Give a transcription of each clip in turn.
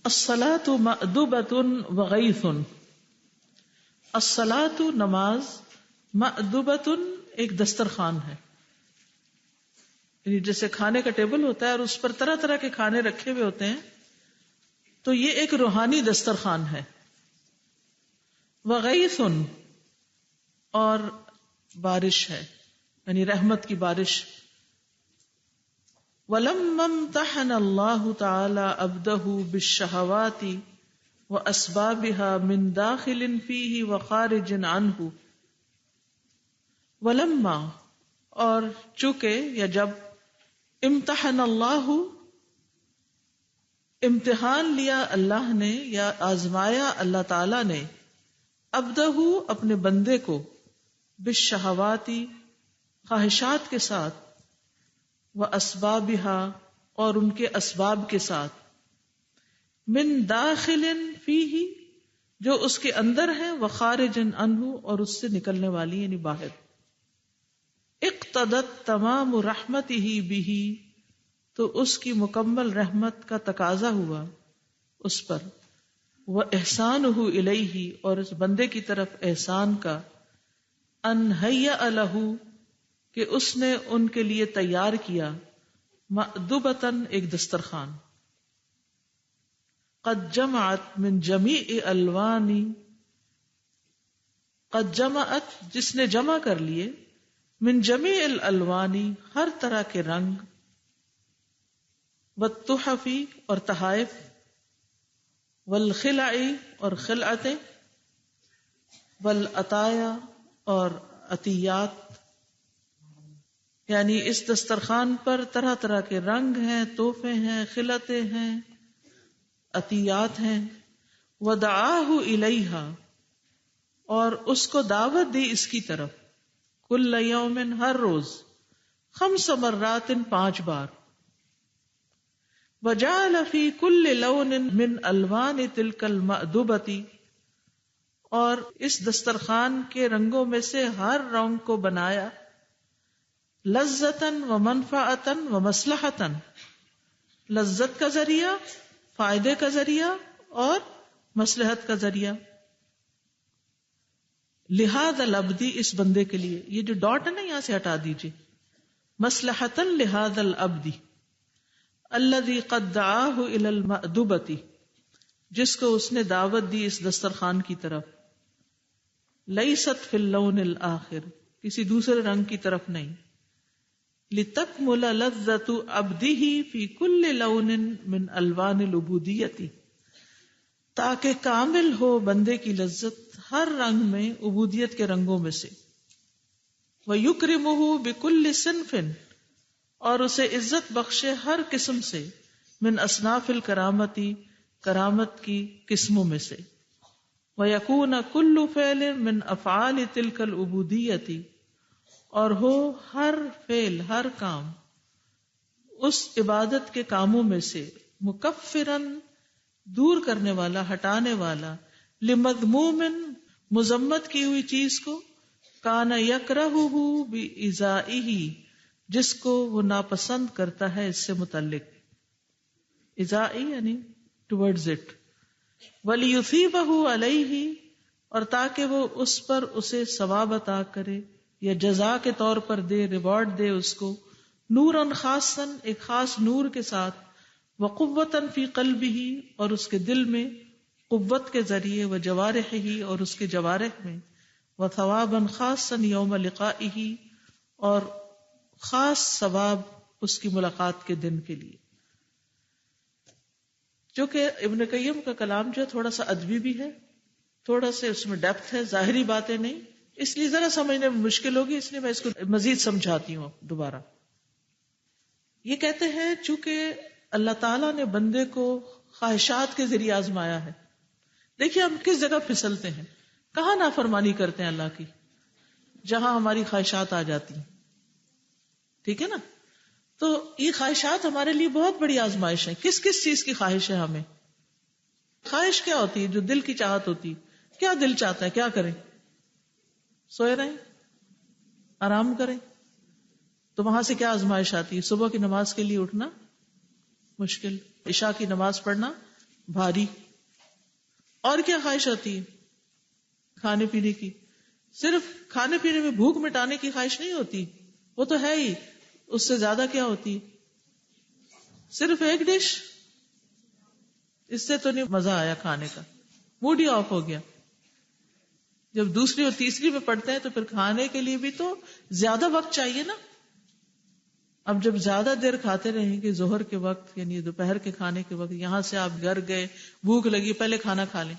الصلاۃ مأدبۃ وغیث. الصلاۃ نماز، مأدبۃ ایک دسترخوان ہے، یعنی جیسے کھانے کا ٹیبل ہوتا ہے اور اس پر طرح طرح کے کھانے رکھے ہوئے ہوتے ہیں، تو یہ ایک روحانی دسترخوان ہے. وغیث اور بارش ہے، یعنی رحمت کی بارش. وَلَمَّا امْتَحَنَ اللَّهُ تَعَالَى عَبْدَهُ بِالشَّهَوَاتِ وَأَسْبَابِهَا مِنْ دَاخِلٍ فِيهِ وَخَارِجٍ عَنْهُ. وَلَمَّا اور چونکہ یا جب، امتحن اللہ امتحان لیا اللہ نے یا آزمایا اللہ تعالی نے، عبدہ اپنے بندے کو، بالشہواتی خواہشات کے ساتھ، واسبابها اور ان کے اسباب کے ساتھ، من داخل فیہ جو اس کے اندر ہے، وخارج عنہ اور اس سے نکلنے والی یعنی باہر. اقتضت تمام رحمتہ بہ تو اس کی مکمل رحمت کا تقاضا ہوا اس پر، واحسانہ الیہ اور اس بندے کی طرف احسان کا، ان ہیأ لہ کہ اس نے ان کے لیے تیار کیا، مأدبۃ ایک دسترخوان. قد جمعت من جمیع الوان، قد جمعت جس نے جمع کر لیے، من جمیع الالوان ہر طرح کے رنگ، والتحف اور تحائف، والخلع اور خلعتیں، والعطایا اور عطیات. یعنی اس دسترخوان پر طرح طرح کے رنگ ہیں، تحفے ہیں، خلعتیں ہیں، عطیات ہیں. ودعاہ الیہا اور اس کو دعوت دی اس کی طرف، کل یوم ہر روز، 5 مرات 5 بار. وجعل فی کل لون من الوان تلک المأدبۃ اور اس دسترخوان کے رنگوں میں سے ہر رنگ کو بنایا، لذتاً و منفعتاً و مصلحتاً، لذت کا ذریعہ، فائدے کا ذریعہ اور مصلحت کا ذریعہ. لہذا العبدی اس بندے کے لیے، یہ جو ڈاٹ ہے نا یہاں سے ہٹا دیجیے، مصلحتاً لہذا العبدی الذی قد دعاہ الی المأدبۃ جس کو اس نے دعوت دی اس دسترخوان کی طرف، لیست فی اللون الآخر کسی دوسرے رنگ کی طرف نہیں، لتکمل لذۃ عبدہ فی کل لون من الوان العبودیۃ تاکہ کامل ہو بندے کی لذت ہر رنگ میں عبودیت کے رنگوں میں سے. وَيُكْرِمُهُ بِكُلِّ صِنْفٍ اور اسے عزت بخشے ہر قسم سے، من اصناف الکرامت کرامت کی قسموں میں سے. وَيَكُونَ كُلُّ فعل من افعال تلک العبودیۃ اور ہو ہر فعل ہر کام اس عبادت کے کاموں میں سے، مکفراً دور کرنے والا، ہٹانے والا، لمذموم مذمت کی ہوئی چیز کو، کان یکرہہ بإزائہ جس کو وہ ناپسند کرتا ہے اس سے متعلق، ازائی یعنی ٹورڈز اٹ. ولیثیبہ علیہ اور تاکہ وہ اس پر اسے ثواب عطا کرے یا جزا کے طور پر دے، ریوارڈ دے اس کو، نوراً خاصاً ایک خاص نور کے ساتھ، وقوتاً فی قلبہ اور اس کے دل میں قوت کے ذریعے، وجوارحہ اور اس کے جوارح میں، وثواباً خاصاً یوم لقائہ اور خاص ثواب اس کی ملاقات کے دن کے لیے. جو کہ ابن قیم کا کلام جو ہے تھوڑا سا ادبی بھی ہے، تھوڑا سا اس میں ڈیپتھ ہے، ظاہری باتیں نہیں، اس لیے ذرا سمجھنے میں مشکل ہوگی، اس لیے میں اس کو مزید سمجھاتی ہوں دوبارہ. یہ کہتے ہیں چونکہ اللہ تعالیٰ نے بندے کو خواہشات کے ذریعے آزمایا ہے. دیکھیے ہم کس جگہ پھسلتے ہیں، کہاں نافرمانی کرتے ہیں اللہ کی، جہاں ہماری خواہشات آ جاتی ہیں، ٹھیک ہے نا. تو یہ خواہشات ہمارے لیے بہت بڑی آزمائش ہے. کس کس چیز کی خواہش ہے ہمیں؟ خواہش کیا ہوتی ہے؟ جو دل کی چاہت ہوتی. کیا دل چاہتا ہے؟ کیا کریں؟ سوئے رہیں، آرام کریں. تو وہاں سے کیا آزمائش آتی ہے؟ صبح کی نماز کے لیے اٹھنا مشکل، عشاء کی نماز پڑھنا بھاری. اور کیا خواہش ہوتی ہے؟ کھانے پینے کی. صرف کھانے پینے میں بھوک مٹانے کی خواہش نہیں ہوتی، وہ تو ہے ہی. اس سے زیادہ کیا ہوتی ہے؟ صرف ایک ڈش، اس سے تو نہیں مزہ آیا کھانے کا، موڈ ہی آف ہو گیا. جب دوسری اور تیسری میں پڑھتے ہیں تو پھر کھانے کے لیے بھی تو زیادہ وقت چاہیے نا. اب جب زیادہ دیر کھاتے رہیں گے، ظہر کے وقت یعنی دوپہر کے کھانے کے وقت، یہاں سے آپ گھر گئے، بھوک لگی، پہلے کھانا کھا لیں.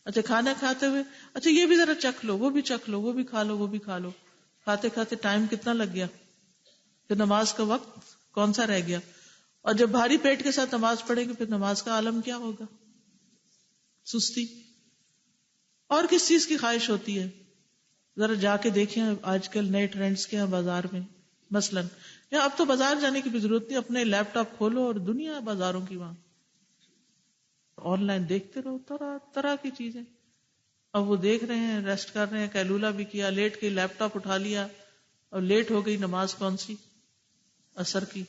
اچھا کھانا کھاتے ہوئے اچھا یہ بھی ذرا چکھ لو، وہ بھی چکھ لو، وہ بھی کھا لو، وہ بھی کھا لو. کھاتے کھاتے ٹائم کتنا لگ گیا، پھر نماز کا وقت کون سا رہ گیا. اور جب بھاری پیٹ کے ساتھ نماز پڑھیں گے پھر نماز کا عالم کیا ہوگا؟ سستی. اور کس چیز کی خواہش ہوتی ہے؟ ذرا جا کے دیکھیں آج کل نئے ٹرینڈز کیا ہیں بازار میں. مثلا یا اب تو بازار جانے کی بھی ضرورت نہیں، اپنے لیپ ٹاپ کھولو اور دنیا بازاروں کی، وہاں آن لائن دیکھتے رہو طرح طرح کی چیزیں. اب وہ دیکھ رہے ہیں، ریسٹ کر رہے ہیں، کیلولا بھی کیا، لیٹ کے لیپ ٹاپ اٹھا لیا اور لیٹ ہو گئی نماز کون سی؟ عصر کی.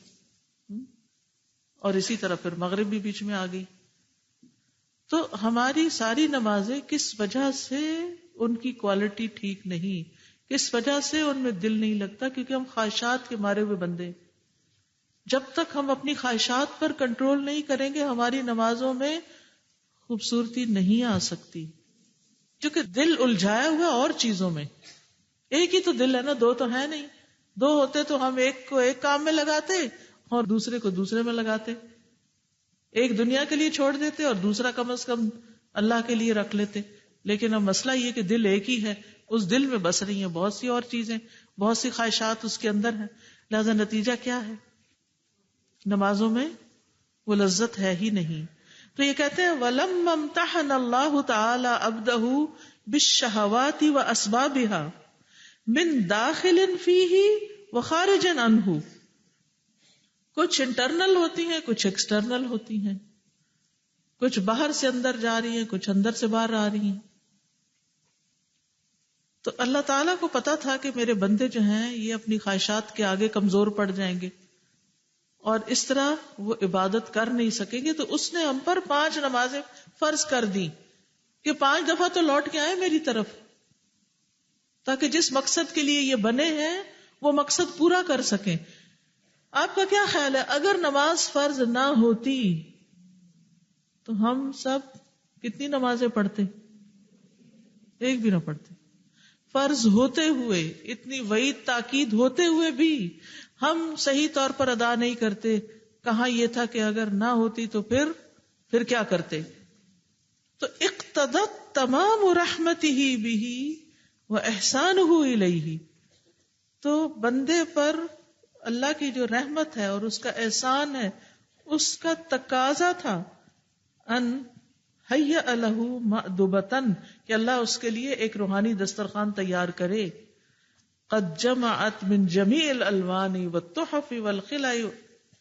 اور اسی طرح پھر مغرب بھی بیچ میں آ گئی. تو ہماری ساری نمازیں کس وجہ سے ان کی کوالٹی ٹھیک نہیں، کس وجہ سے ان میں دل نہیں لگتا؟ کیونکہ ہم خواہشات کے مارے ہوئے بندے. جب تک ہم اپنی خواہشات پر کنٹرول نہیں کریں گے ہماری نمازوں میں خوبصورتی نہیں آ سکتی. کیونکہ دل الجھایا ہوا اور چیزوں میں. ایک ہی تو دل ہے نا، دو تو ہے نہیں. دو ہوتے تو ہم ایک کو ایک کام میں لگاتے اور دوسرے کو دوسرے میں لگاتے. ایک دنیا کے لیے چھوڑ دیتے اور دوسرا کم از کم اللہ کے لیے رکھ لیتے. لیکن اب مسئلہ یہ کہ دل ایک ہی ہے، اس دل میں بس رہی ہیں بہت سی اور چیزیں، بہت سی خواہشات اس کے اندر ہیں. لہذا نتیجہ کیا ہے؟ نمازوں میں وہ لذت ہے ہی نہیں. تو یہ کہتے ہیں وَلَمَّا امْتَحَنَ اللَّهُ تَعَالَى عَبْدَهُ بِالشَّهَوَاتِ وَأَسْبَابِهَا مِن دَاخِلٍ فِيهِ وَخَارِجٍ عَنْهُ. کچھ انٹرنل ہوتی ہیں، کچھ ایکسٹرنل ہوتی ہیں، کچھ باہر سے اندر جا رہی ہیں، کچھ اندر سے باہر آ رہی ہیں. تو اللہ تعالیٰ کو پتا تھا کہ میرے بندے جو ہیں یہ اپنی خواہشات کے آگے کمزور پڑ جائیں گے اور اس طرح وہ عبادت کر نہیں سکیں گے. تو اس نے ہم پر 5 نمازیں فرض کر دی کہ 5 دفعہ تو لوٹ کے آئے میری طرف، تاکہ جس مقصد کے لیے یہ بنے ہیں وہ مقصد پورا کر سکیں. آپ کا کیا خیال ہے اگر نماز فرض نہ ہوتی تو ہم سب کتنی نمازیں پڑھتے؟ ایک بھی نہ پڑھتے. فرض ہوتے ہوئے، اتنی وعید تاکید ہوتے ہوئے بھی ہم صحیح طور پر ادا نہیں کرتے. کہاں یہ تھا کہ اگر نہ ہوتی تو پھر کیا کرتے؟ تو اقتضت تمام رحمتہ بہ واحسانہ الیہ. تو بندے پر اللہ کی جو رحمت ہے اور اس کا احسان ہے، اس کا تقاضا تھا ان ہیأ لہ مأدبۃ، کہ اللہ اس کے لیے ایک روحانی دسترخوان تیار کرے. قد جمعت من جمیع الالوان والتحف والخلع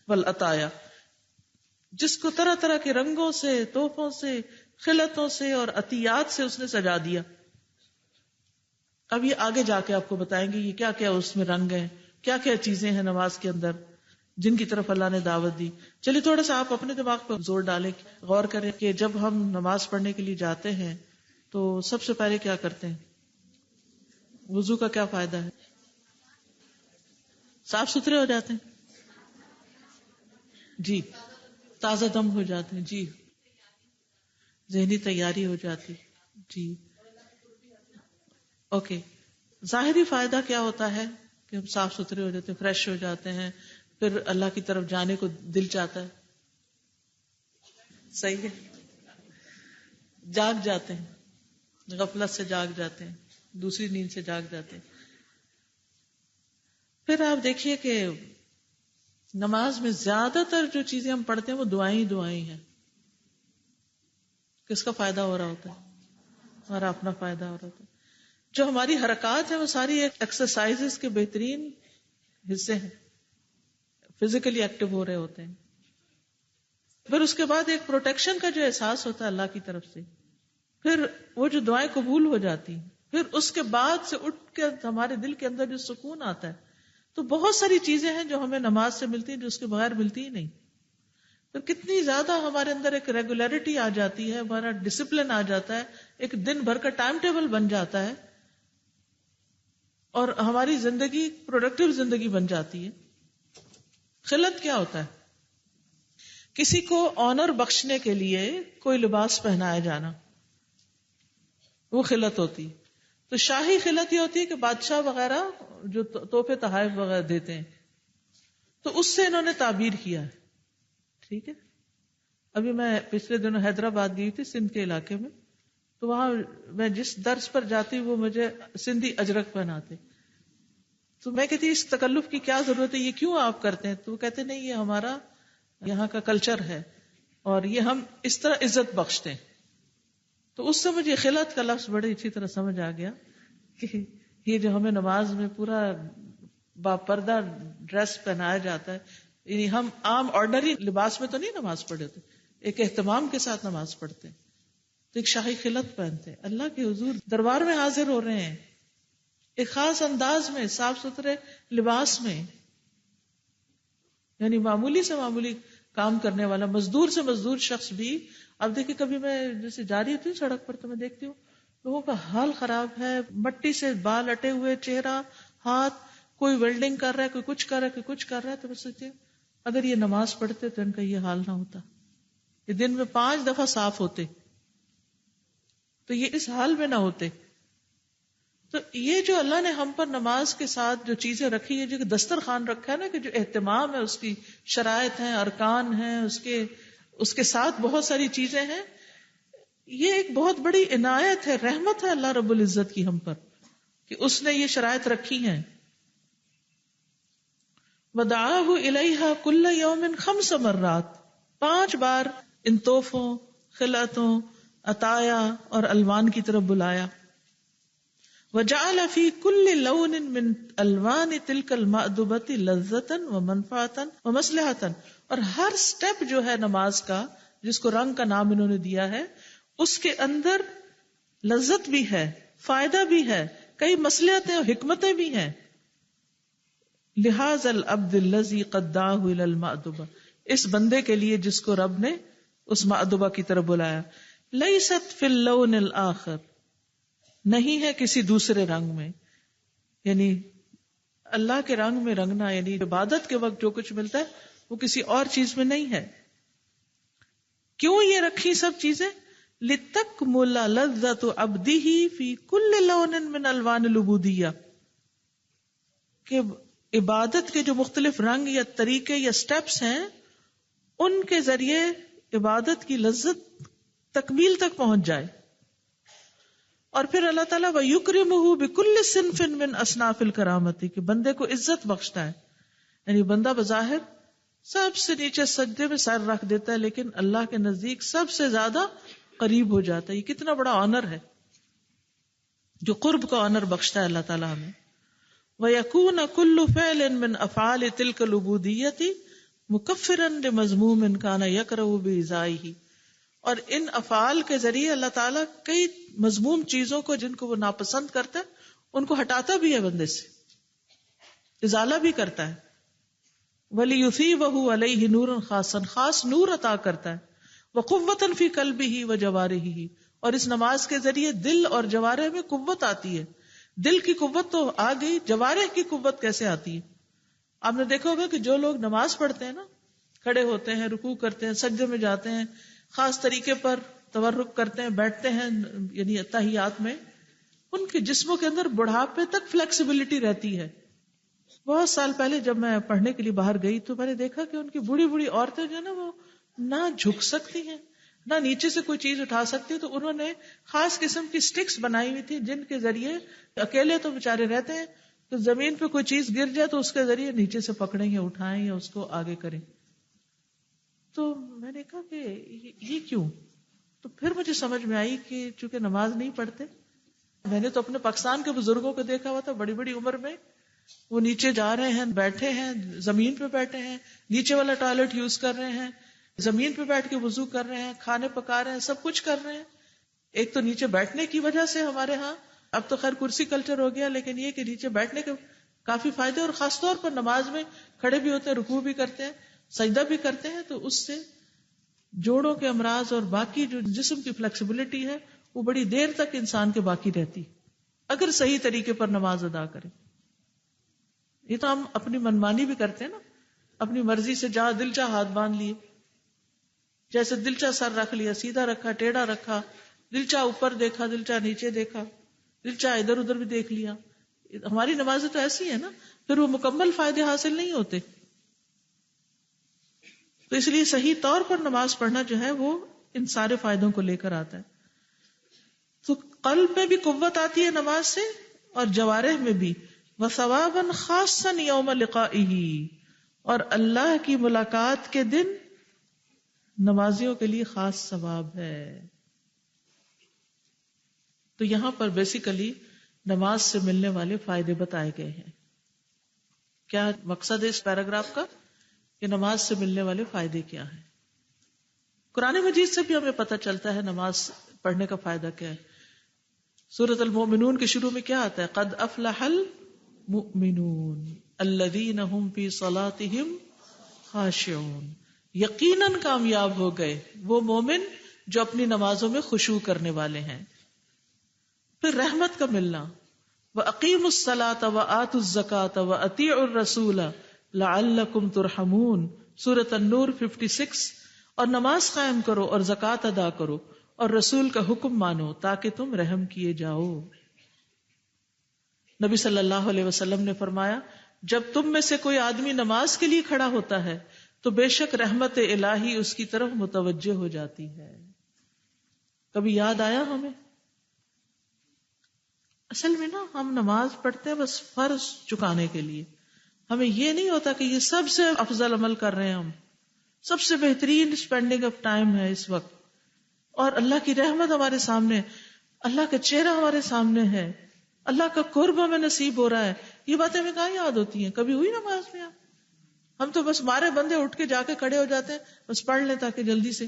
والعطایا، جس کو طرح طرح کے رنگوں سے، تحفوں سے، خلطوں سے اور عطیات سے اس نے سجا دیا. اب یہ آگے جا کے آپ کو بتائیں گے یہ کیا کیا اس میں رنگ ہیں، کیا کیا چیزیں ہیں نماز کے اندر جن کی طرف اللہ نے دعوت دی. چلیے تھوڑا سا آپ اپنے دماغ پر زور ڈالیں، غور کریں کہ جب ہم نماز پڑھنے کے لیے جاتے ہیں تو سب سے پہلے کیا کرتے ہیں؟ وضو کا کیا فائدہ ہے؟ صاف ستھرے ہو جاتے ہیں، جی تازہ دم ہو جاتے ہیں، جی ذہنی تیاری ہو جاتی، جی اوکے. ظاہری فائدہ کیا ہوتا ہے کہ ہم صاف ستھرے ہو جاتے ہیں، فریش ہو جاتے ہیں، پھر اللہ کی طرف جانے کو دل چاہتا ہے. صحیح ہے، جاگ جاتے ہیں، غفلت سے جاگ جاتے ہیں، دوسری نیند سے جاگ جاتے ہیں. پھر آپ دیکھیے کہ نماز میں زیادہ تر جو چیزیں ہم پڑھتے ہیں وہ دعائیں ہی دعائیں ہیں. کس کا فائدہ ہو رہا ہوتا ہے؟ ہمارا اپنا فائدہ ہو رہا ہوتا ہے. جو ہماری حرکات ہیں وہ ساری ایکسرسائزز کے بہترین حصے ہیں، فزیکلی ایکٹیو ہو رہے ہوتے ہیں. پھر اس کے بعد ایک پروٹیکشن کا جو احساس ہوتا ہے اللہ کی طرف سے، پھر وہ جو دعائیں قبول ہو جاتی ہیں، پھر اس کے بعد سے اٹھ کے ہمارے دل کے اندر جو سکون آتا ہے. تو بہت ساری چیزیں ہیں جو ہمیں نماز سے ملتی ہیں جو اس کے بغیر ملتی ہی نہیں. تو کتنی زیادہ ہمارے اندر ایک ریگولیرٹی آ جاتی ہے، ہمارا ڈسپلن آ جاتا ہے، ایک دن بھر کا ٹائم ٹیبل بن جاتا ہے، اور ہماری زندگی پروڈکٹیو زندگی بن جاتی ہے. خلت کیا ہوتا ہے؟ کسی کو آنر بخشنے کے لیے کوئی لباس پہنایا جانا، وہ خلت ہوتی. تو شاہی خلت یہ ہوتی ہے کہ بادشاہ وغیرہ جو تحفے تحائف وغیرہ دیتے ہیں، تو اس سے انہوں نے تعبیر کیا ہے. ٹھیک ہے. ابھی میں پچھلے دنوں حیدرآباد گئی تھی، سندھ کے علاقے میں، تو وہاں میں جس درس پر جاتی وہ مجھے سندھی اجرک پہناتے. تو میں کہتی اس تکلف کی کیا ضرورت ہے، یہ کیوں آپ کرتے ہیں؟ تو وہ کہتے نہیں، یہ ہمارا یہاں کا کلچر ہے اور یہ ہم اس طرح عزت بخشتے ہیں. تو اس سے مجھے خلت کا لفظ بڑی اچھی طرح سمجھ آ گیا کہ یہ جو ہمیں نماز میں پورا باپردہ ڈریس پہنایا جاتا ہے، یعنی ہم عام آرڈنری لباس میں تو نہیں نماز پڑھتے ہوتے، ایک اہتمام کے ساتھ نماز پڑھتے ہیں، تو ایک شاہی خلت پہنتے ہیں، اللہ کے حضور دربار میں حاضر ہو رہے ہیں ایک خاص انداز میں، صاف ستھرے لباس میں. یعنی معمولی سے معمولی کام کرنے والا مزدور سے مزدور شخص بھی. اب دیکھیں کبھی میں جیسے جاری ہوتی ہوں سڑک پر تو میں دیکھتی ہوں لوگوں کا حال خراب ہے، مٹی سے بال اٹے ہوئے، چہرہ، ہاتھ، کوئی ویلڈنگ کر رہا ہے، کوئی کچھ کر رہا ہے، کوئی کچھ کر رہا ہے. تو میں سوچتی ہوں اگر یہ نماز پڑھتے تو ان کا یہ حال نہ ہوتا، یہ دن میں 5 دفعہ صاف ہوتے تو یہ اس حال میں نہ ہوتے. تو یہ جو اللہ نے ہم پر نماز کے ساتھ جو چیزیں رکھی ہے، جو دسترخوان رکھا ہے نا، کہ جو اہتمام ہے، اس کی شرائط ہیں، ارکان ہیں، اس کے ساتھ بہت ساری چیزیں ہیں، یہ ایک بہت بڑی عنایت ہے، رحمت ہے اللہ رب العزت کی ہم پر کہ اس نے یہ شرائط رکھی ہیں. وَدَعَاهُ إِلَيْهَا كُلَّ يَوْمٍ 5 مرات، 5 بار ان تحفوں، خلعتوں، عطایا اور الوان کی طرف بلایا. وَجَعَلَ فِي كُلِّ لَوْنٍ مِّنْ أَلْوَانِ تِلْكَ الْمَأْدُبَةِ لَذَّةً وَمَنْفَعَةً وَمَصْلَحَةً، اور ہر سٹیپ جو ہے نماز کا، جس کو رنگ کا نام انہوں نے دیا ہے، اس کے اندر لذت بھی ہے، فائدہ بھی ہے، کئی مصلحتیں اور حکمتیں بھی ہیں. لِهَذَا الْعَبْدِ الَّذِي قَدْ دَعَاهُ إِلَى الْمَأْدُبَةِ، اس بندے کے لیے جس کو رب نے اس مأدبہ کی طرف بلایا. لَيْسَتْ فِي اللَّوْنِ الْآخَرِ، نہیں ہے کسی دوسرے رنگ میں، یعنی اللہ کے رنگ میں رنگنا، یعنی عبادت کے وقت جو کچھ ملتا ہے وہ کسی اور چیز میں نہیں ہے. کیوں یہ رکھی سب چیزیں؟ لِتَكْمُلَ لَذَّةُ عَبْدِهِ فِي كُلِّ لَوْنٍ مِّنْ أَلْوَانِ الْعُبُودِيَّةِ، کہ عبادت کے جو مختلف رنگ یا طریقے یا سٹیپس ہیں، ان کے ذریعے عبادت کی لذت تکمیل تک پہنچ جائے. اور پھر اللہ تعالیٰ وَيُكْرِمُهُ بِكُلِّ صِنْفٍ مِّنْ أَصْنَافِ الْكَرَامَةِ، کہ بندے کو عزت بخشتا ہے. یعنی بندہ بظاہر سب سے نیچے سجدے میں سر رکھ دیتا ہے، لیکن اللہ کے نزدیک سب سے زیادہ قریب ہو جاتا ہے. یہ کتنا بڑا آنر ہے جو قرب کا آنر بخشتا ہے اللہ تعالیٰ ہمیں. وَيَكُونَ كُلُّ فِعْلٍ مِّنْ أَفْعَالِ تِلْكَ الْعُبُودِيَّةِ مُكَفِّرًا لِمَذْمُومٍ كَانَ يَكْرَهُ بِإِزَائِهِ، اور ان افعال کے ذریعے اللہ تعالیٰ کئی مذموم چیزوں کو جن کو وہ ناپسند کرتا ہے ان کو ہٹاتا بھی ہے، بندے سے ازالہ بھی کرتا ہے. وَلِيُثِيبَهُ عَلَيْهِ نُورًا خَاصًا، خاص نور عطا کرتا ہے. وَقُوَّةً فِي قَلْبِهِ وَجَوَارِحِهِ، اور اس نماز کے ذریعے دل اور جوارح میں قوت آتی ہے. دل کی قوت تو آ گئی، جوارح کی قوت کیسے آتی ہے؟ آپ نے دیکھا ہوگا کہ جو لوگ نماز پڑھتے ہیں نا، کھڑے ہوتے ہیں، رکوع کرتے ہیں، سجدے میں جاتے ہیں، خاص طریقے پر تورک کرتے ہیں، بیٹھتے ہیں یعنی تحیات میں، ان کے جسموں کے اندر بڑھاپے تک فلیکسیبلٹی رہتی ہے. بہت سال پہلے جب میں پڑھنے کے لیے باہر گئی تو میں نے دیکھا کہ ان کی بوڑھی بوڑھی عورتیں جو ہے نا، وہ نہ جھک سکتی ہیں، نہ نیچے سے کوئی چیز اٹھا سکتی. تو انہوں نے خاص قسم کی سٹکس بنائی ہوئی تھی جن کے ذریعے اکیلے تو بیچارے رہتے ہیں، تو زمین پہ کوئی چیز گر جائے تو اس کے ذریعے نیچے سے پکڑیں یا اٹھائیں یا اس کو آگے کریں. تو میں نے کہا کہ یہ کیوں؟ تو پھر مجھے سمجھ میں آئی کہ چونکہ نماز نہیں پڑھتے. میں نے تو اپنے پاکستان کے بزرگوں کو دیکھا ہوا تھا، بڑی بڑی عمر میں وہ نیچے جا رہے ہیں، بیٹھے ہیں، زمین پہ بیٹھے ہیں، نیچے والا ٹوائلٹ یوز کر رہے ہیں، زمین پہ بیٹھ کے وضو کر رہے ہیں، کھانے پکا رہے ہیں، سب کچھ کر رہے ہیں. ایک تو نیچے بیٹھنے کی وجہ سے ہمارے ہاں اب تو خیر کرسی کلچر ہو گیا، لیکن یہ کہ نیچے بیٹھنے کے کافی فائدے، اور خاص طور پر نماز میں کھڑے بھی ہوتے ہیں، رکوع بھی کرتے ہیں، سجدہ بھی کرتے ہیں، تو اس سے جوڑوں کے امراض اور باقی جو جسم کی فلیکسیبلٹی ہے وہ بڑی دیر تک انسان کے باقی رہتی اگر صحیح طریقے پر نماز ادا کرے. یہ تو ہم اپنی منمانی بھی کرتے ہیں نا، اپنی مرضی سے جہاں دل چاہ ہاتھ باندھ لیے، جیسے دل چاہ سر رکھ لیا، سیدھا رکھا، ٹیڑھا رکھا، دل چاہ اوپر دیکھا، دل چاہ نیچے دیکھا، دل چاہ ادھر ادھر بھی دیکھ لیا. ہماری نمازیں تو ایسی ہیں نا، پھر وہ مکمل فائدے حاصل نہیں ہوتے. تو اس لیے صحیح طور پر نماز پڑھنا جو ہے وہ ان سارے فائدوں کو لے کر آتا ہے. تو قلب میں بھی قوت آتی ہے نماز سے اور جوارح میں بھی. وَثَوَابًا خَاصًا يَوْمَ لِقَائِهِ، اور اللہ کی ملاقات کے دن نمازیوں کے لیے خاص ثواب ہے. تو یہاں پر بیسیکلی نماز سے ملنے والے فائدے بتائے گئے ہیں. کیا مقصد ہے اس پیراگراف کا؟ کہ نماز سے ملنے والے فائدے کیا ہیں. قرآن مجید سے بھی ہمیں پتہ چلتا ہے نماز پڑھنے کا فائدہ کیا ہے. سورۃ المؤمنون کے شروع میں کیا آتا ہے؟ قد افلح المؤمنون الذین هم فی صلاتهم خاشعون، یقیناً کامیاب ہو گئے وہ مومن جو اپنی نمازوں میں خشوع کرنے والے ہیں. پھر رحمت کا ملنا، وَأَقِيمُوا الصَّلَاةَ وَآتُوا الزَّكَاةَ وَأَطِيعُوا الرَّسُولَ لَعَلَّكُمْ تُرْحَمُونَ سورۃ النور 56. اور نماز قائم کرو اور زکوٰۃ ادا کرو اور رسول کا حکم مانو تاکہ تم رحم کیے جاؤ. نبی صلی اللہ علیہ وسلم نے فرمایا جب تم میں سے کوئی آدمی نماز کے لیے کھڑا ہوتا ہے تو بے شک رحمت الہی اس کی طرف متوجہ ہو جاتی ہے. کبھی یاد آیا ہمیں؟ اصل میں نا ہم نماز پڑھتے ہیں بس فرض چکانے کے لیے، ہمیں یہ نہیں ہوتا کہ یہ سب سے افضل عمل کر رہے ہیں، ہم سب سے بہترین اسپینڈنگ آف ٹائم ہے اس وقت، اور اللہ کی رحمت ہمارے سامنے، اللہ کا چہرہ ہمارے سامنے ہے، اللہ کا قرب ہمیں نصیب ہو رہا ہے. یہ باتیں ہمیں کہاں یاد ہوتی ہیں؟ کبھی ہوئی نماز میں؟ ہم تو بس مارے بندے اٹھ کے جا کے کھڑے ہو جاتے ہیں، بس پڑھ لیں تاکہ جلدی سے.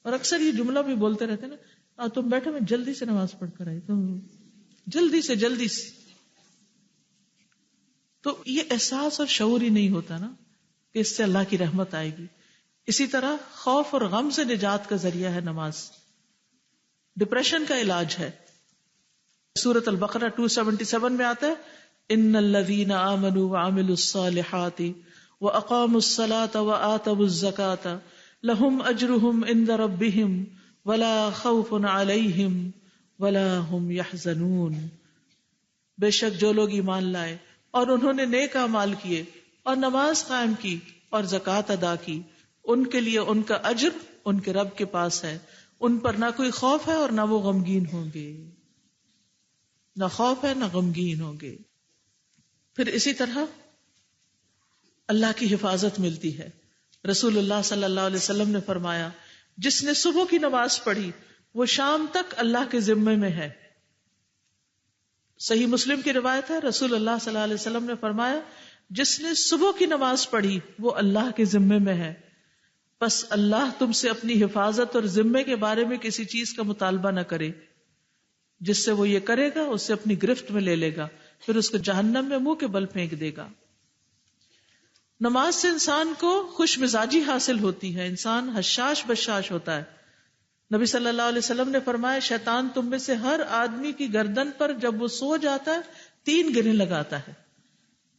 اور اکثر یہ جملہ بھی بولتے رہتے ہیں نا، تم بیٹھو میں جلدی سے نماز پڑھ کر آئی، تم جلدی سے. تو یہ احساس اور شعور ہی نہیں ہوتا نا کہ اس سے اللہ کی رحمت آئے گی. اسی طرح خوف اور غم سے نجات کا ذریعہ ہے نماز، ڈپریشن کا علاج ہے. سورۃ البقرہ 277 میں آتا ہے ان الذین آمنوا وعملوا الصالحات واقاموا الصلاة وآتوا الزکاة لهم اجرهم عند ربهم ولا خوف علیہم ولا هم يحزنون. بے شک جو لوگ ایمان لائے اور انہوں نے نیک اعمال کیے اور نماز قائم کی اور زکوٰۃ ادا کی، ان کے لیے ان کا اجر ان کے رب کے پاس ہے، ان پر نہ کوئی خوف ہے اور نہ وہ غمگین ہوں گے. نہ خوف ہے نہ غمگین ہوں گے. پھر اسی طرح اللہ کی حفاظت ملتی ہے. رسول اللہ صلی اللہ علیہ وسلم نے فرمایا جس نے صبح کی نماز پڑھی وہ شام تک اللہ کے ذمے میں ہے. صحیح مسلم کی روایت ہے، رسول اللہ صلی اللہ علیہ وسلم نے فرمایا جس نے صبح کی نماز پڑھی وہ اللہ کے ذمے میں ہے، بس اللہ تم سے اپنی حفاظت اور ذمے کے بارے میں کسی چیز کا مطالبہ نہ کرے، جس سے وہ یہ کرے گا اسے اپنی گرفت میں لے لے گا، پھر اس کو جہنم میں منہ کے بل پھینک دے گا. نماز سے انسان کو خوش مزاجی حاصل ہوتی ہے، انسان حشاش بشاش ہوتا ہے. نبی صلی اللہ علیہ وسلم نے فرمایا شیطان تم میں سے ہر آدمی کی گردن پر جب وہ سو جاتا ہے 3 گرہیں لگاتا ہے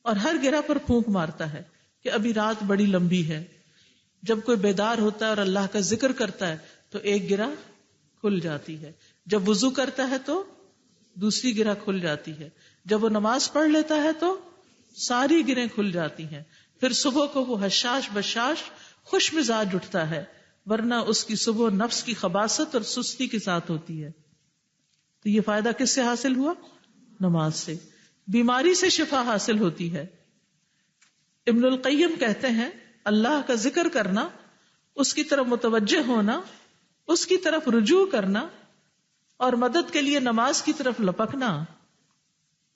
اور ہر گرہ پر پھونک مارتا ہے کہ ابھی رات بڑی لمبی ہے. جب کوئی بیدار ہوتا ہے اور اللہ کا ذکر کرتا ہے تو ایک گرہ کھل جاتی ہے، جب وضو کرتا ہے تو دوسری گرہ کھل جاتی ہے، جب وہ نماز پڑھ لیتا ہے تو ساری گرہیں کھل جاتی ہیں. پھر صبح کو وہ حشاش بشاش خوش مزاج اٹھتا ہے، ورنہ اس کی صبح نفس کی خباثت اور سستی کے ساتھ ہوتی ہے. تو یہ فائدہ کس سے حاصل ہوا؟ نماز سے. بیماری سے شفا حاصل ہوتی ہے. ابن القیم کہتے ہیں اللہ کا ذکر کرنا، اس کی طرف متوجہ ہونا، اس کی طرف رجوع کرنا اور مدد کے لیے نماز کی طرف لپکنا،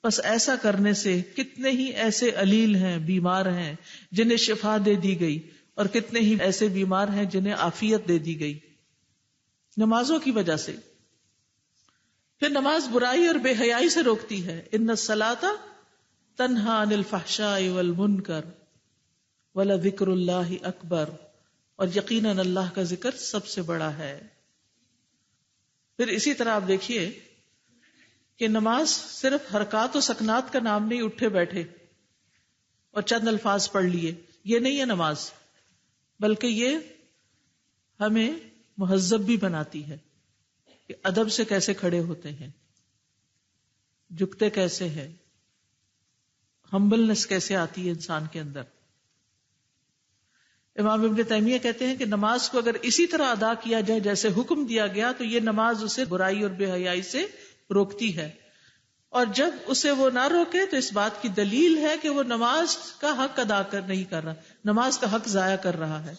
بس ایسا کرنے سے کتنے ہی ایسے علیل ہیں، بیمار ہیں جنہیں شفا دے دی گئی، اور کتنے ہی ایسے بیمار ہیں جنہیں عافیت دے دی گئی نمازوں کی وجہ سے. پھر نماز برائی اور بے حیائی سے روکتی ہے. ان الصلاۃ تنہی عن الفحشاء والمنکر ولذکر اللہ اکبر. اور یقیناً اللہ کا ذکر سب سے بڑا ہے. پھر اسی طرح آپ دیکھیے کہ نماز صرف حرکات و سکنات کا نام نہیں، اٹھے بیٹھے اور چند الفاظ پڑھ لیے، یہ نہیں ہے نماز، بلکہ یہ ہمیں مہذب بھی بناتی ہے کہ ادب سے کیسے کھڑے ہوتے ہیں، جھکتے کیسے ہیں، ہمبلنس کیسے آتی ہے انسان کے اندر. امام ابن تیمیہ کہتے ہیں کہ نماز کو اگر اسی طرح ادا کیا جائے جیسے حکم دیا گیا تو یہ نماز اسے برائی اور بے حیائی سے روکتی ہے، اور جب اسے وہ نہ روکے تو اس بات کی دلیل ہے کہ وہ نماز کا حق ادا نہیں کر رہا، نماز کا حق ضائع کر رہا ہے.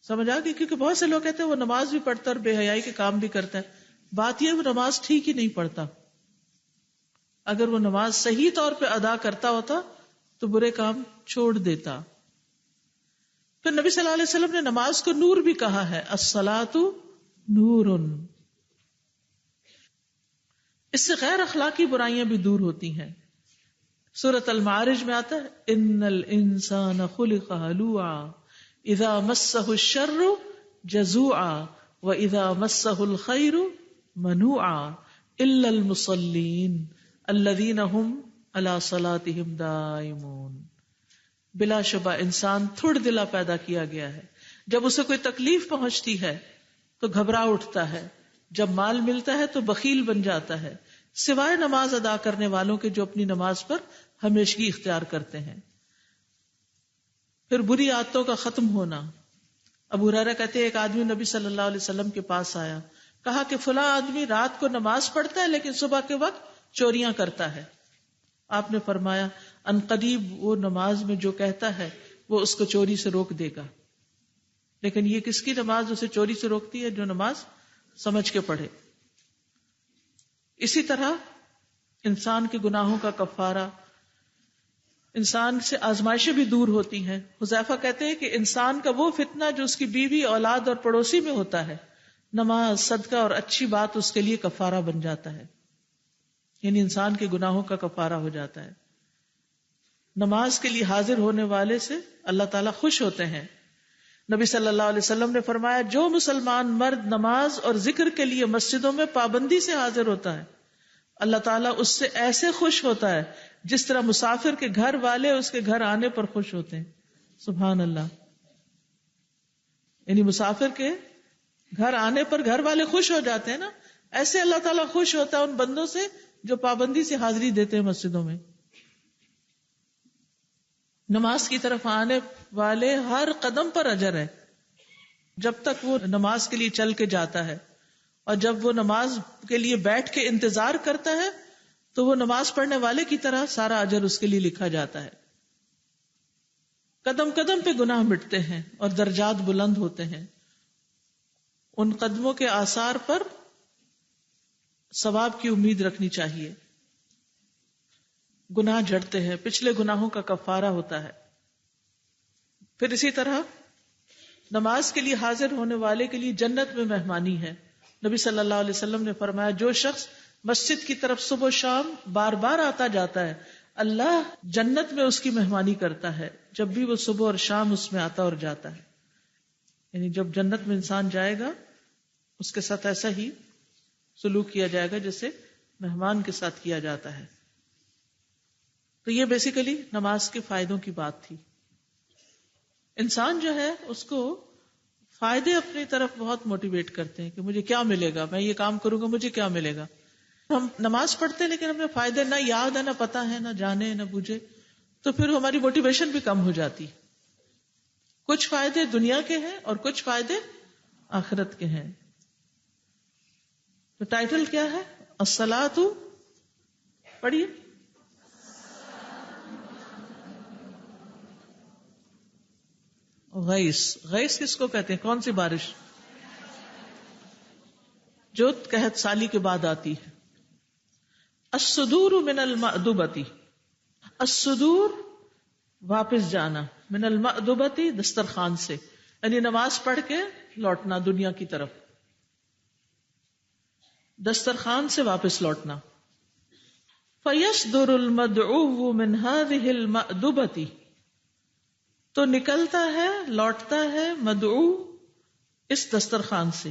سمجھ آ گئی؟ کیونکہ بہت سے لوگ کہتے ہیں وہ نماز بھی پڑھتا اور بے حیائی کے کام بھی کرتا ہے. بات یہ وہ نماز ٹھیک ہی نہیں پڑھتا. اگر وہ نماز صحیح طور پہ ادا کرتا ہوتا تو برے کام چھوڑ دیتا. پھر نبی صلی اللہ علیہ وسلم نے نماز کو نور بھی کہا ہے، الصلاۃ نور. اس سے غیر اخلاقی برائیاں بھی دور ہوتی ہیں. سورۃ المعارج میں آتا ہے ان الانسان خلق ہلوعا اذا مسہ الشر جزوعا واذا مسہ الخیر منوعا الا المصلین الذین هم علی صلاتهم دائمون. بلا شبہ انسان تھوڑ دلا پیدا کیا گیا ہے، جب اسے کوئی تکلیف پہنچتی ہے تو گھبرا اٹھتا ہے، جب مال ملتا ہے تو بخیل بن جاتا ہے، سوائے نماز ادا کرنے والوں کے جو اپنی نماز پر ہمیشگی اختیار کرتے ہیں. پھر بری عادتوں کا ختم ہونا. ابو ہریرہ کہتے ہیں ایک آدمی نبی صلی اللہ علیہ وسلم کے پاس آیا، کہا کہ فلاں آدمی رات کو نماز پڑھتا ہے لیکن صبح کے وقت چوریاں کرتا ہے. آپ نے فرمایا ان قریب وہ نماز میں جو کہتا ہے وہ اس کو چوری سے روک دے گا. لیکن یہ کس کی نماز اسے چوری سے روکتی ہے؟ جو نماز سمجھ کے پڑھے. اسی طرح انسان کے گناہوں کا کفارہ، انسان سے آزمائشیں بھی دور ہوتی ہیں. حذیفہ کہتے ہیں کہ انسان کا وہ فتنہ جو اس کی بیوی، اولاد اور پڑوسی میں ہوتا ہے، نماز، صدقہ اور اچھی بات اس کے لیے کفارہ بن جاتا ہے. یعنی انسان کے گناہوں کا کفارہ ہو جاتا ہے. نماز کے لیے حاضر ہونے والے سے اللہ تعالیٰ خوش ہوتے ہیں. نبی صلی اللہ علیہ وسلم نے فرمایا جو مسلمان مرد نماز اور ذکر کے لیے مسجدوں میں پابندی سے حاضر ہوتا ہے اللہ تعالیٰ اس سے ایسے خوش ہوتا ہے جس طرح مسافر کے گھر والے اس کے گھر آنے پر خوش ہوتے ہیں. سبحان اللہ. یعنی مسافر کے گھر آنے پر گھر والے خوش ہو جاتے ہیں نا، ایسے اللہ تعالیٰ خوش ہوتا ہے ان بندوں سے جو پابندی سے حاضری دیتے ہیں مسجدوں میں. نماز کی طرف آنے والے ہر قدم پر اجر ہے جب تک وہ نماز کے لیے چل کے جاتا ہے، اور جب وہ نماز کے لیے بیٹھ کے انتظار کرتا ہے تو وہ نماز پڑھنے والے کی طرح سارا اجر اس کے لیے لکھا جاتا ہے. قدم قدم پہ گناہ مٹتے ہیں اور درجات بلند ہوتے ہیں. ان قدموں کے آثار پر ثواب کی امید رکھنی چاہیے. گناہ جھڑتے ہیں، پچھلے گناہوں کا کفارہ ہوتا ہے. پھر اسی طرح نماز کے لیے حاضر ہونے والے کے لیے جنت میں مہمانی ہے. نبی صلی اللہ علیہ وسلم نے فرمایا جو شخص مسجد کی طرف صبح و شام بار بار آتا جاتا ہے اللہ جنت میں اس کی مہمانی کرتا ہے جب بھی وہ صبح اور شام اس میں آتا اور جاتا ہے. یعنی جب جنت میں انسان جائے گا اس کے ساتھ ایسا ہی سلوک کیا جائے گا جیسے مہمان کے ساتھ کیا جاتا ہے. تو یہ بیسیکلی نماز کے فائدوں کی بات تھی. انسان جو ہے اس کو فائدے اپنی طرف بہت موٹیویٹ کرتے ہیں کہ مجھے کیا ملے گا، میں یہ کام کروں گا مجھے کیا ملے گا. ہم نماز پڑھتے ہیں لیکن ہمیں فائدے نہ یاد ہے، نہ پتہ ہے، نہ جانے نہ بوجھے، تو پھر ہماری موٹیویشن بھی کم ہو جاتی. کچھ فائدے دنیا کے ہیں اور کچھ فائدے آخرت کے ہیں. تو ٹائٹل کیا ہے؟ الصلاۃ. پڑھیے. غیث. غیث کس کو کہتے ہیں؟ کون سی بارش جو قحط سالی کے بعد آتی ہے. الصدور من المأدبتی. الصدور واپس جانا، من المأدبتی دسترخوان سے، یعنی نماز پڑھ کے لوٹنا دنیا کی طرف، دسترخوان سے واپس لوٹنا. فَيَصْدُرُ الْمَدْعُوُّ مِنْ هَذِهِ الْمَأْدُبَةِ. تو نکلتا ہے، لوٹتا ہے مدعو اس دسترخوان سے.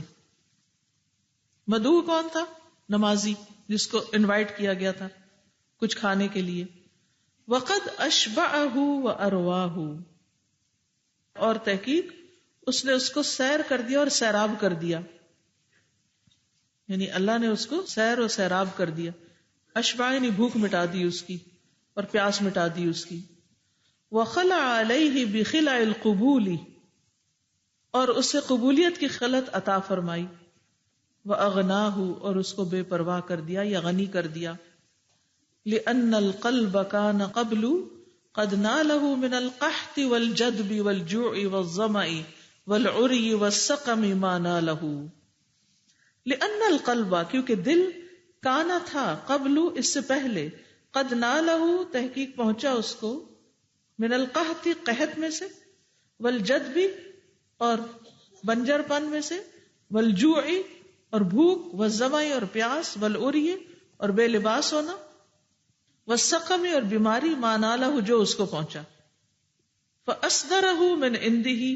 مدعو کون تھا؟ نمازی، جس کو انوائٹ کیا گیا تھا کچھ کھانے کے لیے. وقد اشبعہ وارواہ، اور تحقیق اس نے اس کو سیر کر دیا اور سیراب کر دیا، یعنی اللہ نے اس کو سیر و سیراب کر دیا. اشبع یعنی بھوک مٹا دی اس کی اور پیاس مٹا دی اس کی. وخلع علیہ بخلع القبول، اور اسے قبولیت کی خلعت عطا فرمائی. واغناہ، اور اس کو بے پرواہ کر دیا یا غنی کر دیا. لأن القلب كان قبل قد ناله من القحط والجدب والجوع والظمأ والعري والسقم ما ناله. لأن القلب، کیونکہ دل، کانا تھا، قبل اس سے پہلے، قد نالہ تحقیق پہنچا اس کو، من القحط قحط میں سے، والجدب اور بنجر پن میں سے، والجوع اور بھوک، والظمأ اور پیاس، والعری اور بے لباس ہونا، والسقم اور بیماری، ما نالہ جو اس کو پہنچا. فاصدرہ من عنده،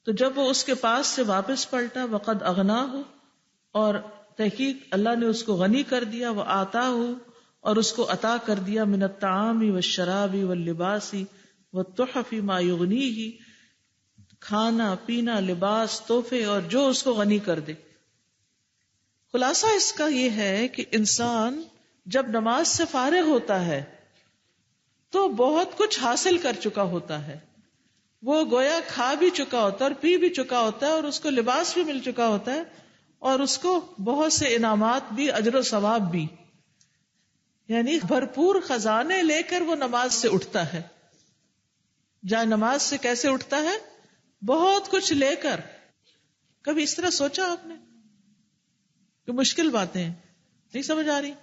تو جب وہ اس کے پاس سے واپس پلٹا، وقد اغناہ، اور تحقیق اللہ نے اس کو غنی کر دیا، وآتاہ، اور اس کو عطا کر دیا، من الطعام والشراب واللباس والتحف ما یغنیہ، کھانا پینا، لباس، تحفے، اور جو اس کو غنی کر دے. خلاصہ اس کا یہ ہے کہ انسان جب نماز سے فارغ ہوتا ہے تو بہت کچھ حاصل کر چکا ہوتا ہے. وہ گویا کھا بھی چکا ہوتا ہے اور پی بھی چکا ہوتا ہے، اور اس کو لباس بھی مل چکا ہوتا ہے، اور اس کو بہت سے انعامات بھی، اجر و ثواب بھی، یعنی بھرپور خزانے لے کر وہ نماز سے اٹھتا ہے. جائے نماز سے کیسے اٹھتا ہے؟ بہت کچھ لے کر. کبھی اس طرح سوچا آپ نے کہ مشکل باتیں نہیں سمجھ آ رہی؟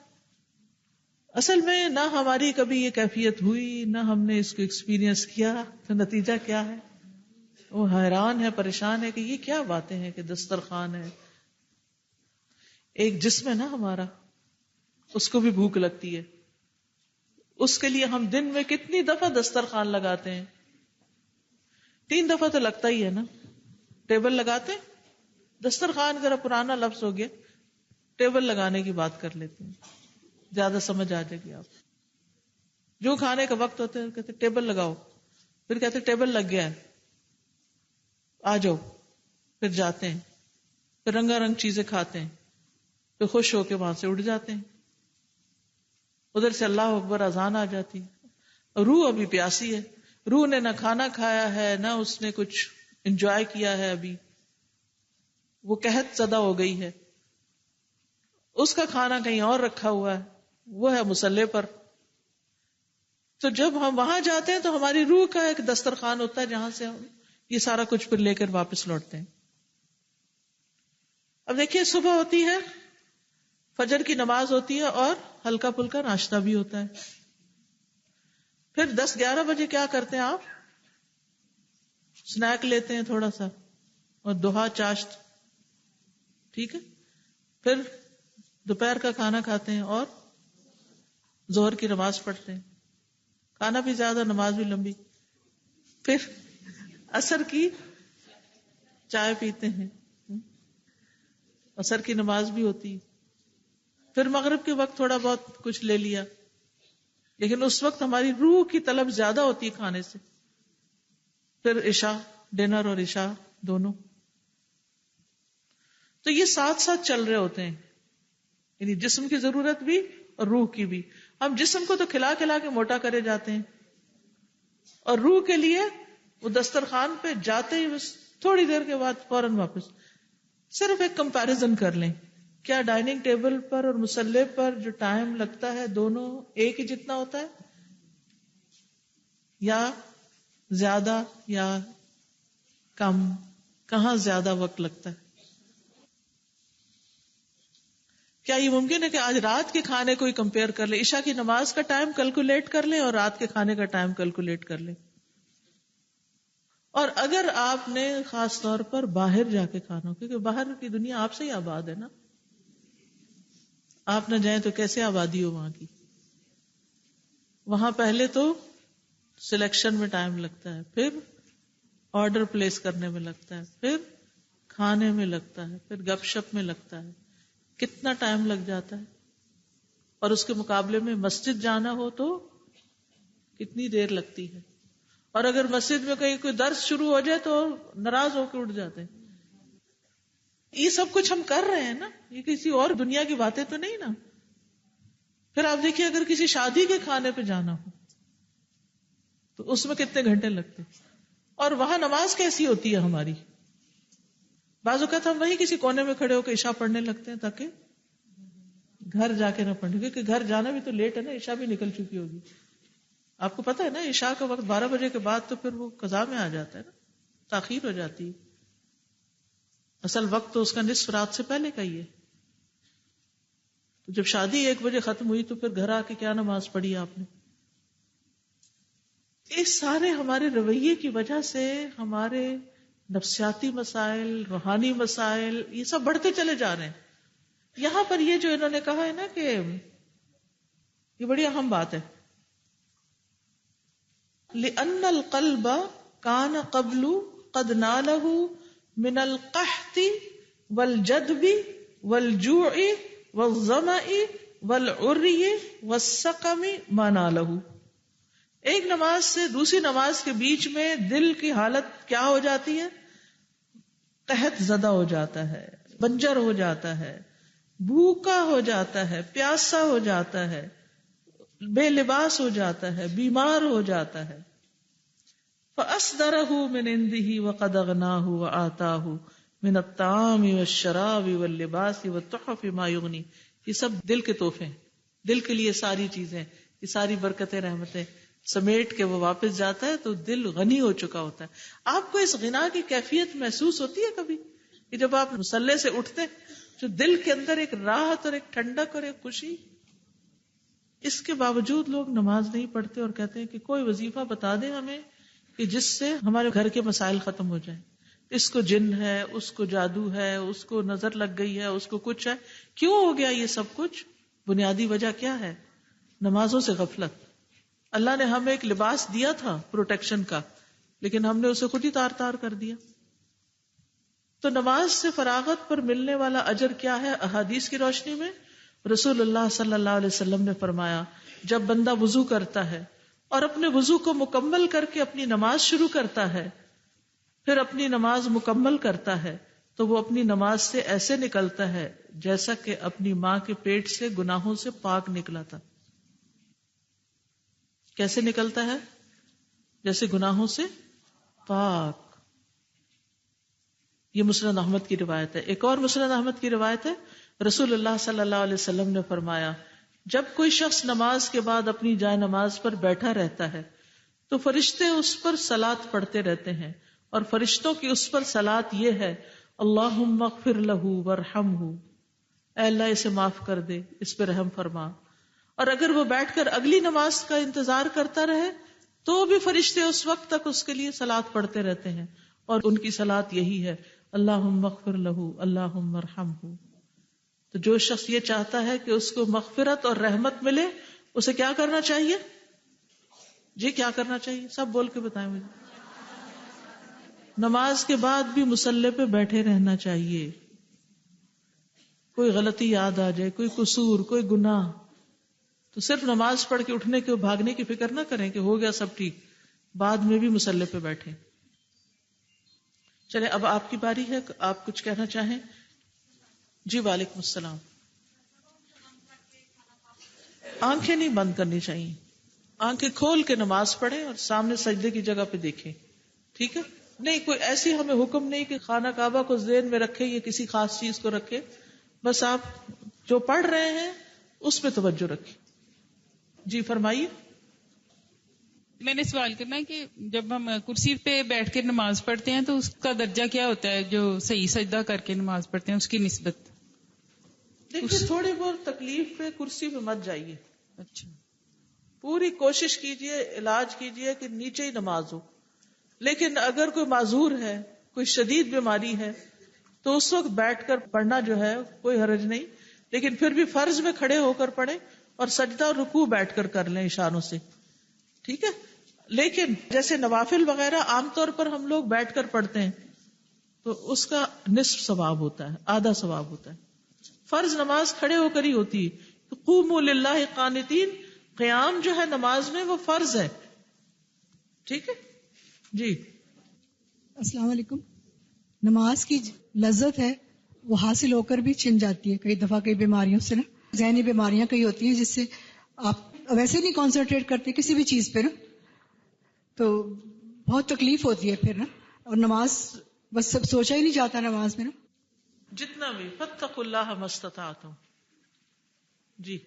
اصل میں نہ ہماری کبھی یہ کیفیت ہوئی، نہ ہم نے اس کو ایکسپیرینس کیا، تو نتیجہ کیا ہے؟ وہ حیران ہے، پریشان ہے کہ یہ کیا باتیں ہیں کہ دسترخوان ہے. ایک جسم ہے نا ہمارا، اس کو بھی بھوک لگتی ہے. اس کے لیے ہم دن میں کتنی دفعہ دسترخوان لگاتے ہیں؟ 3 دفعہ تو لگتا ہی ہے نا. ٹیبل لگاتے ہیں، دسترخوان ذرا پرانا لفظ ہو گیا، ٹیبل لگانے کی بات کر لیتے ہیں، زیادہ سمجھ آ جائے گی. آپ جو کھانے کا وقت ہوتا ہے کہتے ٹیبل لگاؤ، پھر کہتے ٹیبل لگ گیا ہے، آ جاؤ، پھر جاتے ہیں، پھر رنگا رنگ چیزیں کھاتے ہیں، پھر خوش ہو کے وہاں سے اٹھ جاتے ہیں. ادھر سے اللہ اکبر اذان آ جاتی ہے. روح ابھی پیاسی ہے، روح نے نہ کھانا کھایا ہے، نہ اس نے کچھ انجوائے کیا ہے، ابھی وہ قحط زدہ ہو گئی ہے. اس کا کھانا کہیں اور رکھا ہوا ہے، وہ ہے مصلے پر. تو جب ہم وہاں جاتے ہیں تو ہماری روح کا ایک دسترخوان ہوتا ہے جہاں سے ہم یہ سارا کچھ پھر لے کر واپس لوٹتے ہیں. اب دیکھیے، صبح ہوتی ہے، فجر کی نماز ہوتی ہے، اور ہلکا پھلکا ناشتہ بھی ہوتا ہے. پھر 10-11 بجے کیا کرتے ہیں آپ؟ سنیک لیتے ہیں تھوڑا سا، اور دوحا چاشت، ٹھیک ہے. پھر دوپہر کا کھانا کھاتے ہیں اور ظہر کی نماز پڑھتے ہیں. کھانا بھی زیادہ، نماز بھی لمبی. پھر عصر کی چائے پیتے ہیں، عصر کی نماز بھی ہوتی. پھر مغرب کے وقت تھوڑا بہت کچھ لے لیا، لیکن اس وقت ہماری روح کی طلب زیادہ ہوتی ہے کھانے سے. پھر عشاء، ڈنر اور عشاء دونوں. تو یہ ساتھ ساتھ چل رہے ہوتے ہیں، یعنی جسم کی ضرورت بھی اور روح کی بھی. ہم جسم کو تو کھلا کھلا کے موٹا کرے جاتے ہیں، اور روح کے لیے وہ دسترخوان پہ جاتے ہی بس تھوڑی دیر کے بعد فوراً واپس. صرف ایک کمپیرزن کر لیں، کیا ڈائننگ ٹیبل پر اور مصلے پر جو ٹائم لگتا ہے دونوں ایک ہی جتنا ہوتا ہے، یا زیادہ یا کم؟ کہاں زیادہ وقت لگتا ہے؟ کیا یہ ممکن ہے کہ آج رات کے کھانے کو ہی کمپیئر کر لیں، عشاء کی نماز کا ٹائم کیلکولیٹ کر لیں اور رات کے کھانے کا ٹائم کیلکولیٹ کر لیں؟ اور اگر آپ نے خاص طور پر باہر جا کے کھانا ہو، کیونکہ باہر کی دنیا آپ سے ہی آباد ہے نا، آپ نہ جائیں تو کیسے آبادی ہو وہاں کی. وہاں پہلے تو سلیکشن میں ٹائم لگتا ہے، پھر آرڈر پلیس کرنے میں لگتا ہے، پھر کھانے میں لگتا ہے، پھر گپ شپ میں لگتا ہے. کتنا ٹائم لگ جاتا ہے. اور اس کے مقابلے میں مسجد جانا ہو تو کتنی دیر لگتی ہے. اور اگر مسجد میں کہیں کوئی درس شروع ہو جائے تو ناراض ہو کے اٹھ جاتے ہیں. یہ سب کچھ ہم کر رہے ہیں نا، یہ کسی اور دنیا کی باتیں تو نہیں نا. پھر آپ دیکھیے اگر کسی شادی کے کھانے پہ جانا ہو تو اس میں کتنے گھنٹے لگتے. اور وہاں نماز کیسی ہوتی ہے ہماری. بعض اوقات ہم وہیں کسی کونے میں کھڑے ہو کے عشاء پڑھنے لگتے ہیں تاکہ گھر جا کے نہ پڑھیں، کیونکہ گھر جانا بھی تو لیٹ ہے نا، عشاء بھی نکل چکی ہوگی. آپ کو پتا ہے نا عشاء کا وقت 12 بجے کے بعد تو پھر وہ قضا میں آ جاتا ہے نا، تاخیر ہو جاتی ہے. اصل وقت تو اس کا نصف رات سے پہلے کا ہی ہے. تو جب شادی 1 بجے ختم ہوئی تو پھر گھر آ کے کیا نماز پڑھی آپ نے. اس سارے ہمارے رویے کی وجہ سے ہمارے نفسیاتی مسائل، روحانی مسائل، یہ سب بڑھتے چلے جا رہے ہیں. یہاں پر یہ جو انہوں نے کہا ہے نا کہ یہ بڑی اہم بات ہے، لِأَنَّ الْقَلْبَ كَانَ قَبْلُ قَدْ نَالَهُ مِنَ الْقَحْطِ وَالْجَدْبِ وَالْجُوعِ وَالظَّمَإِ وَالْعُرْيِ وَالسَّقَمِ مَا نَالَهُ. ایک نماز سے دوسری نماز کے بیچ میں دل کی حالت کیا ہو جاتی ہے؟ قحط زدہ ہو جاتا ہے، بنجر ہو جاتا ہے، بھوکا ہو جاتا ہے، پیاسا ہو جاتا ہے، بے لباس ہو جاتا ہے، بیمار ہو جاتا ہے. فَأَصْدَرَهُ مِنْ عِنْدِهِ وَقَدْ أَغْنَاهُ وَآتَاهُ مِنَ الطَّعَامِ وَالشَّرَابِ وَاللِّبَاسِ وَالتُّحَفِ مَا يُغْنِي. یہ سب دل کے تحفے ہیں، دل کے لیے ساری چیزیں، یہ ساری برکتیں رحمتیں سمیٹ کے وہ واپس جاتا ہے تو دل غنی ہو چکا ہوتا ہے. آپ کو اس غنا کی کیفیت محسوس ہوتی ہے کبھی کہ جب آپ مصلے سے اٹھتے جو دل کے اندر ایک راحت اور ایک ٹھنڈک اور ایک خوشی. اس کے باوجود لوگ نماز نہیں پڑھتے اور کہتے ہیں کہ کوئی وظیفہ بتا دیں ہمیں کہ جس سے ہمارے گھر کے مسائل ختم ہو جائیں. اس کو جن ہے، اس کو جادو ہے، اس کو نظر لگ گئی ہے، اس کو کچھ ہے. کیوں ہو گیا یہ سب کچھ؟ بنیادی وجہ کیا ہے؟ نمازوں سے غفلت. اللہ نے ہمیں ایک لباس دیا تھا پروٹیکشن کا، لیکن ہم نے اسے خود ہی تار تار کر دیا. تو نماز سے فراغت پر ملنے والا اجر کیا ہے؟ احادیث کی روشنی میں رسول اللہ صلی اللہ علیہ وسلم نے فرمایا، جب بندہ وضو کرتا ہے اور اپنے وضو کو مکمل کر کے اپنی نماز شروع کرتا ہے، پھر اپنی نماز مکمل کرتا ہے تو وہ اپنی نماز سے ایسے نکلتا ہے جیسا کہ اپنی ماں کے پیٹ سے گناہوں سے پاک نکلا تھا. کیسے نکلتا ہے؟ جیسے گناہوں سے پاک. یہ مسند احمد کی روایت ہے. ایک اور مسند احمد کی روایت ہے، رسول اللہ صلی اللہ علیہ وسلم نے فرمایا، جب کوئی شخص نماز کے بعد اپنی جائے نماز پر بیٹھا رہتا ہے تو فرشتے اس پر صلاۃ پڑھتے رہتے ہیں، اور فرشتوں کی اس پر صلاۃ یہ ہے، اللہم اغفر لہ وارحمہ، اے اللہ اسے معاف کر دے، اس پہ رحم فرما. اور اگر وہ بیٹھ کر اگلی نماز کا انتظار کرتا رہے تو بھی فرشتے اس وقت تک اس کے لیے صلاۃ پڑھتے رہتے ہیں، اور ان کی صلاۃ یہی ہے، اللہم اغفر لہ اللہم ارحمہ. تو جو شخص یہ چاہتا ہے کہ اس کو مغفرت اور رحمت ملے، اسے کیا کرنا چاہیے؟ جی کیا کرنا چاہیے؟ سب بول کے بتائیں مجھے. نماز کے بعد بھی مصلی پہ بیٹھے رہنا چاہیے. کوئی غلطی یاد آ جائے، کوئی قصور، کوئی گناہ، تو صرف نماز پڑھ کے اٹھنے کے بھاگنے کی فکر نہ کریں کہ ہو گیا سب ٹھیک، بعد میں بھی مصلی پہ بیٹھیں. چلے اب آپ کی باری ہے، آپ کچھ کہنا چاہیں؟ جی وعلیکم السلام. آنکھیں نہیں بند کرنی چاہیے، آنکھیں کھول کے نماز پڑھیں اور سامنے سجدے کی جگہ پہ دیکھیں. ٹھیک ہے؟ نہیں کوئی ایسی ہمیں حکم نہیں کہ خانہ کعبہ کو ذہن میں رکھے یا کسی خاص چیز کو رکھے، بس آپ جو پڑھ رہے ہیں اس پہ توجہ رکھیں. جی فرمائیے. میں نے سوال کرنا ہے کہ جب ہم کرسی پہ بیٹھ کے نماز پڑھتے ہیں تو اس کا درجہ کیا ہوتا ہے جو صحیح سجدہ کر کے نماز پڑھتے ہیں اس کی نسبت؟ دیکھیے تھوڑی بہت تکلیف پہ کرسی پہ مت جائیے. اچھا. پوری کوشش کیجئے، علاج کیجئے کہ نیچے ہی نماز ہو. لیکن اگر کوئی معذور ہے، کوئی شدید بیماری ہے، تو اس وقت بیٹھ کر پڑھنا جو ہے کوئی حرج نہیں، لیکن پھر بھی فرض میں کھڑے ہو کر پڑھیں اور سجدہ اور رکوع بیٹھ کر لیں اشاروں سے. ٹھیک ہے؟ لیکن جیسے نوافل وغیرہ عام طور پر ہم لوگ بیٹھ کر پڑھتے ہیں تو اس کا نصف ثواب ہوتا ہے، آدھا ثواب ہوتا ہے. فرض نماز کھڑے ہو کر ہی ہوتی ہے. قوموا للہ قانتین، قیام جو ہے نماز میں وہ فرض ہے. ٹھیک ہے جی. السلام علیکم. نماز کی لذت ہے وہ حاصل ہو کر بھی چھن جاتی ہے کئی دفعہ کئی بیماریوں سے نا، ذہنی بیماریاں کئی ہوتی ہیں جس سے آپ ویسے نہیں کنسنٹریٹ کرتے کسی بھی چیز پہ نا، تو بہت تکلیف ہوتی ہے پھر نا. اور نماز بس سب سوچا ہی نہیں جاتا نماز میں نا. جتنا بھی فاتقوا اللہ ما استطعتم. جی.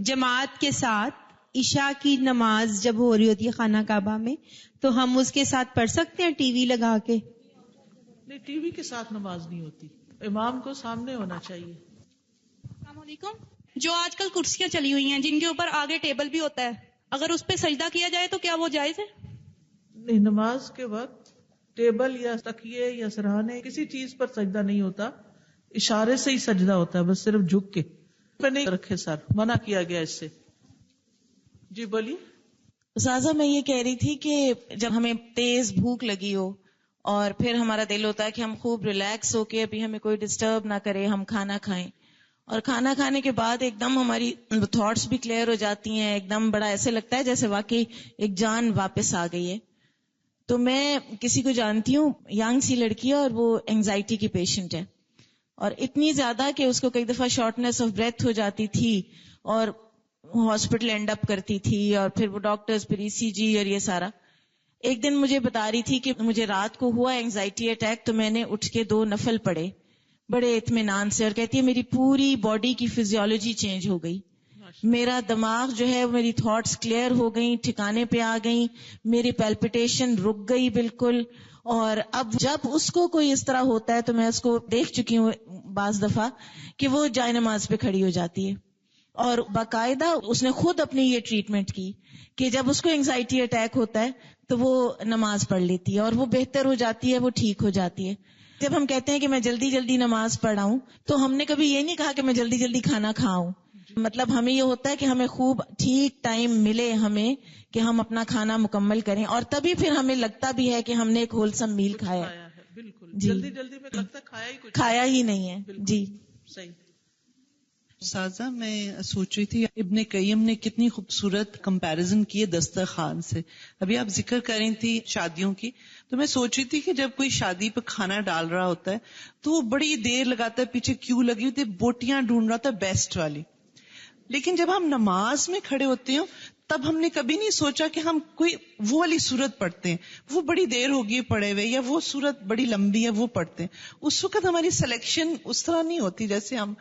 جماعت کے ساتھ عشاء کی نماز جب ہو رہی ہوتی ہے خانہ کعبہ میں تو ہم اس کے ساتھ پڑھ سکتے ہیں ٹی وی لگا کے؟ نہیں، ٹی وی کے ساتھ نماز نہیں ہوتی، امام کو سامنے ہونا چاہیے. السلام علیکم. جو آج کل کرسیاں چلی ہوئی ہیں جن کے اوپر آگے ٹیبل بھی ہوتا ہے، اگر اس پہ سجدہ کیا جائے تو کیا وہ جائز ہے؟ نہیں، نماز کے وقت ٹیبل یا تکیے یا سرہانے کسی چیز پر سجدہ نہیں ہوتا، اشارے سے ہی سجدہ ہوتا ہے، بس صرف جھک کے پہ نہیں رکھے سر، منع کیا گیا اس سے. جی بولیے. استاذہ میں یہ کہہ رہی تھی کہ جب ہمیں تیز بھوک لگی ہو اور پھر ہمارا دل ہوتا ہے کہ ہم خوب ریلیکس ہو کے ابھی ہمیں کوئی ڈسٹرب نہ کرے، ہم کھانا کھائیں، اور کھانا کھانے کے بعد ایک دم ہماری تھاٹس بھی کلیئر ہو جاتی ہیں، ایک دم بڑا ایسے لگتا ہے جیسے واقعی ایک جان واپس آ گئی ہے. تو میں کسی کو جانتی ہوں، ینگ سی لڑکی ہے اور وہ اینگزائٹی کی پیشنٹ ہے، اور اتنی زیادہ کہ اس کو کئی دفعہ شارٹنیس آف بریتھ ہو جاتی تھی اور ہاسپٹل اینڈ اپ کرتی تھی، اور پھر وہ ڈاکٹرز پھر ECG اور یہ سارا. ایک دن مجھے بتا رہی تھی کہ مجھے رات کو ہوا اینگزائٹی اٹیک، تو میں نے اٹھ کے 2 نفل پڑھے بڑے اطمینان سے، اور کہتی ہے میری پوری باڈی کی فزیولوجی چینج ہو گئی، میرا دماغ جو ہے میری تھاٹس کلیئر ہو گئیں، ٹھکانے پہ آ گئیں، میری پیلپیٹیشن رک گئی بالکل. اور اب جب اس کو کوئی اس طرح ہوتا ہے تو میں اس کو دیکھ چکی ہوں بعض دفعہ کہ وہ جائے نماز پہ کھڑی ہو جاتی ہے، اور باقاعدہ اس نے خود اپنی یہ ٹریٹمنٹ کی کہ جب اس کو اینگزائٹی اٹیک ہوتا ہے تو وہ نماز پڑھ لیتی ہے اور وہ بہتر ہو جاتی ہے، وہ ٹھیک ہو جاتی ہے. جب ہم کہتے ہیں کہ میں جلدی جلدی نماز پڑھاؤں تو ہم نے کبھی یہ نہیں کہا کہ میں جلدی جلدی کھانا کھاؤں، مطلب ہمیں یہ ہوتا ہے کہ ہمیں خوب ٹھیک ٹائم ملے ہمیں کہ ہم اپنا کھانا مکمل کریں، اور تبھی پھر ہمیں لگتا بھی ہے کہ ہم نے ایک ہولسم میل کھایا ہے. بالکل جی. جلدی جلدی میں لگتا ہے کھایا ہی نہیں ہے. جی صحیح. سازا میں سوچ رہی تھی ابن قیم نے کتنی خوبصورت کمپیریزن کی ہے دسترخوان سے. ابھی آپ ذکر کر رہی تھی شادیوں کی، تو میں سوچ رہی تھی کہ جب کوئی شادی پہ کھانا ڈال رہا ہوتا ہے تو وہ بڑی دیر لگاتا ہے، پیچھے کیوں لگی ہوتی ہے، بوٹیاں ڈھونڈ رہا ہوتا ہے بیسٹ والی. لیکن جب ہم نماز میں کھڑے ہوتے ہیں تب ہم نے کبھی نہیں سوچا کہ ہم کوئی وہ والی سورت پڑھتے ہیں، وہ بڑی دیر ہوگی پڑھے ہوئے، یا وہ سورت بڑی لمبی ہے وہ پڑھتے ہیں. اس وقت ہماری سلیکشن اس طرح نہیں ہوتی جیسے ہم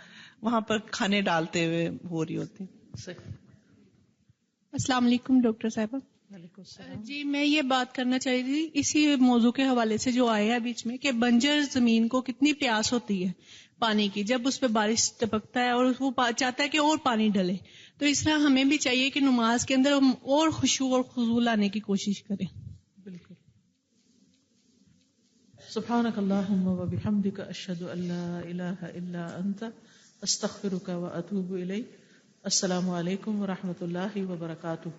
وہاں پر کھانے ڈالتے ہوئے ہو رہی ہوتی. السلام علیکم ڈاکٹر صاحبہ. جی میں یہ بات کرنا چاہیے تھی اسی موضوع کے حوالے سے جو آیا ہے بیچ میں، کہ بنجر زمین کو کتنی پیاس ہوتی ہے پانی کی جب اس پہ بارش ٹپکتا ہے اور وہ چاہتا ہے کہ اور پانی ڈلے. تو اس طرح ہمیں بھی چاہیے کہ نماز کے اندر ہم اور خشوع اور خضوع لانے کی کوشش کریں. بالکل. سبحانک اللہم و بحمدک اشہد ان لا الہ الا انت استغفرک و اتوب الیک. السلام علیکم و رحمۃ اللہ وبرکاتہ.